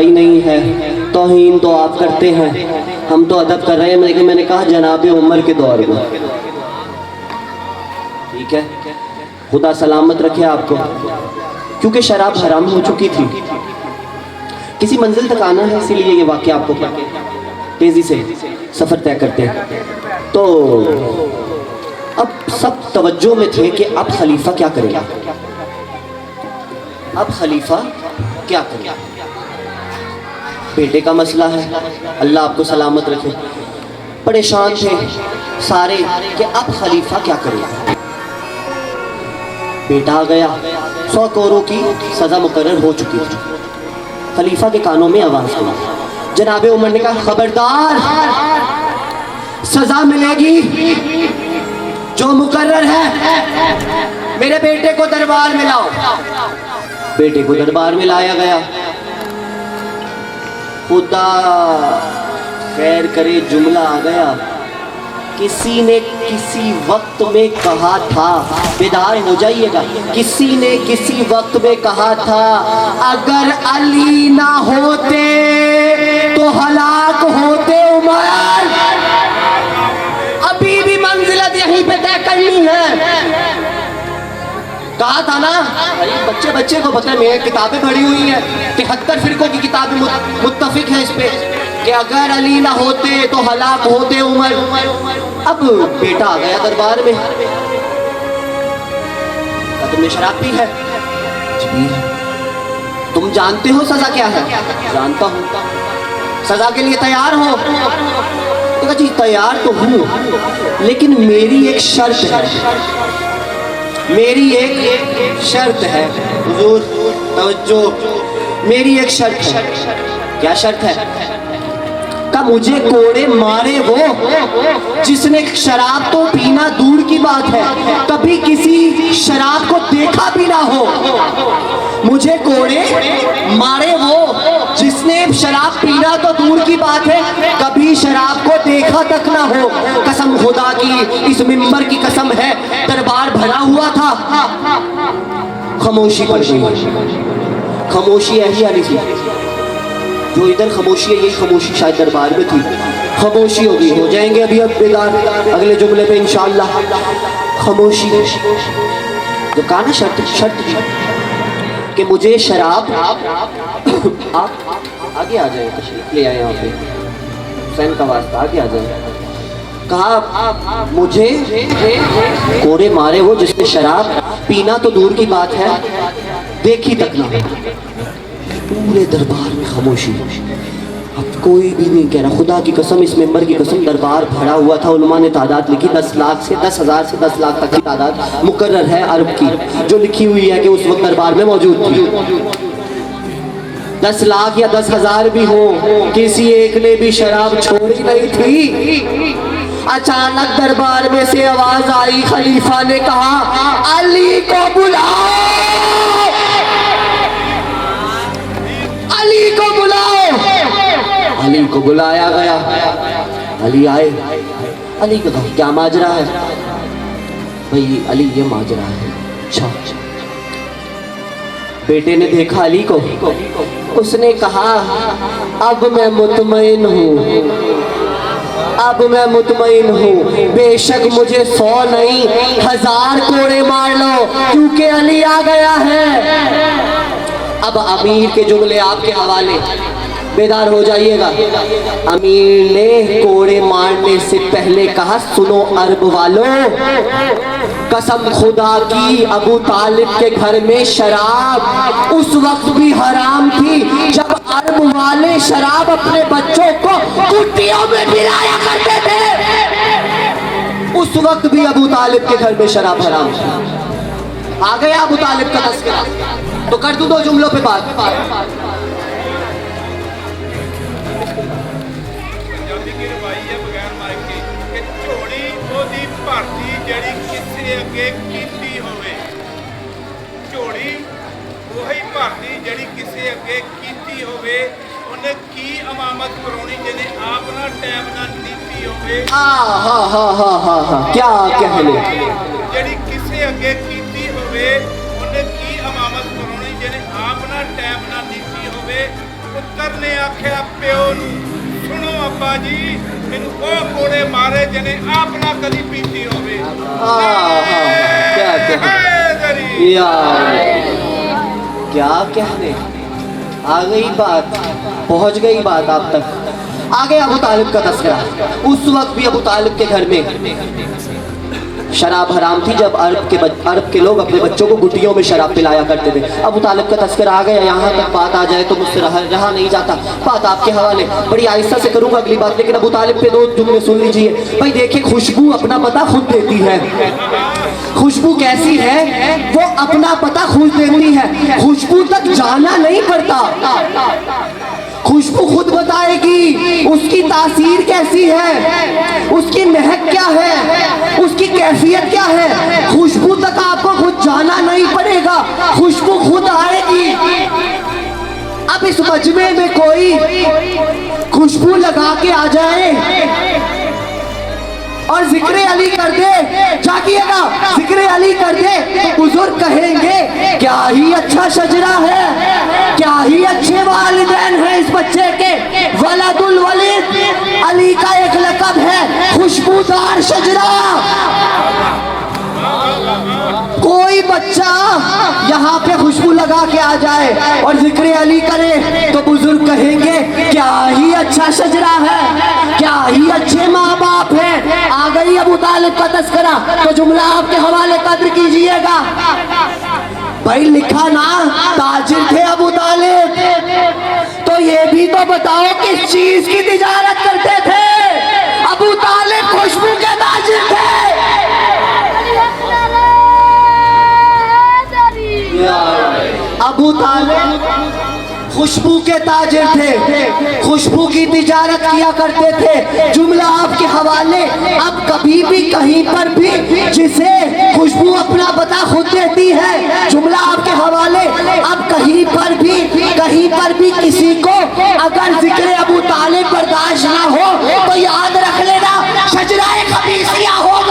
बुराई नहीं है, तौहीन तो आप करते हैं, हम तो अदब कर रहे हैं। लेकिन मैंने कहा जनाब उमर के दौर में। ठीक है, खुदा सलामत रखे आपको, क्योंकि शराब हराम हो चुकी थी। किसी मंजिल तक आना है, इसीलिए ये वाक़या आपको तेज़ी से सफ़र तय करते हैं। तो अब सब तवज्जो में थे कि अब खलीफा क्या करेगा, अब खलीफा क्या करेगा। बेटे का मसला है, अल्लाह आपको सलामत रखे। परेशान थे सारे कि अब खलीफा क्या करेगा। बेटा आ गया, 100 कोरों की सज़ा मुकर्रर हो चुकी थी। खलीफा के कानों में आवाज़ हुई। जनाबे उमर ने कहा खबरदार, सज़ा मिलेगी जो मुकर्रर है। मेरे बेटे को दरबार में लाओ। बेटे को दरबार में लाया गया। खुदा खैर करे, जुमला आ गया। किसी ने किसी वक्त में कहा था, बेदार हो जाइएगा, किसी ने किसी वक्त में कहा था अगर अली ना होते तो हलाक होते उमर। अभी भी मंजिलत यहीं पे तय करनी है। कहा था ना, बच्चे बच्चे को पता है, मेरी किताबें पढ़ी हुई हैं, 73 फिरकों की किताबें मुत्तफिक है इस पे कि अगर अली ना होते तो हलाक होते उमर। अब बेटा आ गया दरबार में। तुमने शराब पी है? जी। तुम जानते हो सजा क्या है? जानता हूं। सजा के लिए तैयार हो? तो जी तैयार तो हूं, लेकिन मेरी एक शर्त है, मेरी एक शर्त है। हुजूर तवज्जो, मेरी एक शर्त है। क्या शर्त है? का मुझे कोड़े मारे वो जिसने शराब तो पीना दूर की बात है, कभी किसी शराब को देखा भी ना हो। मुझे कोड़े मारे वो जिसने शराब पीना तो दूर की बात है, कभी शराब को देखा तक ना हो। कसम खुदा की, इस मिंबर की कसम है, दरबार भरा हुआ था, खामोशी पड़ गई। खामोशी ऐसी आनी थी, जो इधर खामोशी है यही खामोशी शायद दरबार में थी। खामोशी होगी, हो जाएंगे अभी अब बेदार अगले जुमले पे इंशाअल्लाह। खामोशी। जो कहा ना शर्त थी कि मुझे शराब, आप आगे आ जाए, तशरीफ ले आए यहाँ पे, हुसैन का वास्ता, आगे आ जाए। कहा मुझे कोड़े मारे वो जिसने शराब पीना तो दूर की बात है देखी तक ना। पूरे दरबार में खामोशी। अब कोई भी नहीं कह रहा। खुदा की कसम, इस मेंबर की कसम, दरबार भरा हुआ था। उलमा ने तादाद लिखी 10 लाख से 10,000 से 10 लाख तक की तादाद मुकर्रर है अरब की, जो लिखी हुई है कि उस वक्त दरबार में मौजूद थी। 10 लाख या 10,000 भी हो, किसी एक ने भी शराब छोड़ी नहीं थी। अचानक दरबार में से आवाज आई, खलीफा ने कहा अली को बुलाओ, अली को बुलाओ। अली को बुलाया गया। अली आए। अली को कहा क्या माजरा है? भाई अली ये माजरा है। अच्छा। बेटे ने देखा अली को, उसने कहा अब मैं मुतमईन हूँ, अब मैं मुतमईन हूँ। बेशक मुझे 100 नहीं 1000 कोड़े मार लो, क्योंकि अली आ गया है। अब अमीर के जुमले आपके हवाले, बेदार हो जाइएगा। अमीर ने कोड़े मारने से पहले कहा सुनो अरब वालों, कसम खुदा की अबू तालिब के घर में शराब उस वक्त भी हराम थी जब अरब वाले शराब अपने बच्चों को कुटियों में पिलाया करते थे। उस वक्त भी अबू तालिब के घर में शराब हराम थी। आ गया अबू तालिब का तस्करा, तो कर दूं 2 जुमलों पे बात। क्या कहने ਜਿਹੜੀ ਕਿਸੇ ਅੱਗੇ ਕੀਤੀ ਹੋਵੇ ਉਹਨੇ ਕੀ ਇਮਾਮਤ ਕਰਾਉਣੀ, ਜਿਹਨੇ ਆਪ ਨਾ ਟਾਈਮ ਨਾਲ ਨੀਤੀ ਹੋਵੇ ਪੁੱਤਰ ਨੇ ਆਖਿਆ ਪਿਓ ਨੂੰ, ਸੁਣੋ ਅੱਬਾ ਜੀ, ਮੈਨੂੰ ਉਹ ਕੋੜੇ ਮਾਰੇ ਜਿਹਨੇ ਆਪ ਨਾ ਕਦੀ ਪੀਤੀ ਹੋਵੇ। क्या कहने, आ गई बात, पहुंच गई बात आप तक। आगे अबू तालिब का तस्करा। उस वक्त भी अबू तालिब के घर में शराब हराम थी। जब अरब के लोग अपने बच्चों को गुटियों में शराब पिलाया करते थे। अबू तालिब का तस्करा आ गया। यहाँ तक बात आ जाए तो मुझसे रहा नहीं जाता। बात आपके हवाले, बड़ी आहिस्ता से करूँगा अगली बात, लेकिन अबू तालिब पे 2 जुमले सुन लीजिए। भाई देखिए, खुशबू अपना पता खुद देती है। खुशबू कैसी है? वो अपना पता खुद देती है, खुशबू तक जाना नहीं पड़ता। खुशबू खुद बताएगी उसकी तासीर कैसी है, उसकी महक क्या है, उसकी कैफियत क्या है। खुशबू तक आपको खुद जाना नहीं पड़ेगा, खुशबू खुद आएगी। अब इस मजमे में कोई खुशबू लगा के आ जाए और जिक्र अली कर दे, जागिएगा, जिक्र अली कर दे तो बुजुर्ग कहेंगे क्या ही अच्छा शजरा है, क्या ही अच्छे वालिदैन हैं इस बच्चे के। वलदुल वलीद अली का एक लक़ब है, खुशबूदार शजरा। कोई बच्चा यहाँ पे खुशबू लगा के आ जाए और जिक्र अली करे तो बुजुर्ग कहेंगे क्या ही अच्छा शजरा है, क्या ही अच्छे माँ बाप हैं। आ गई अबू तालिब का तस्करा, तो जुमला आपके हवाले कद्र कीजिएगा। भाई लिखा ना ताजिर थे अबू तालिब, तो ये भी तो बताओ किस चीज की तिजारत करते थे। अबू तालिब खुशबू के ताजिर थे। अबू तालिब खुशबू के ताजिर थे, खुशबू की तिजारत किया करते थे। जुमला आपके हवाले, अब कभी भी कहीं पर भी जिसे खुशबू अपना पता खुद देती है, जुमला आपके हवाले, अब कहीं पर भी किसी को अगर जिक्र अबू तालिब बर्दाश्त ना हो तो याद रख लेना शजराए खबीसिया हो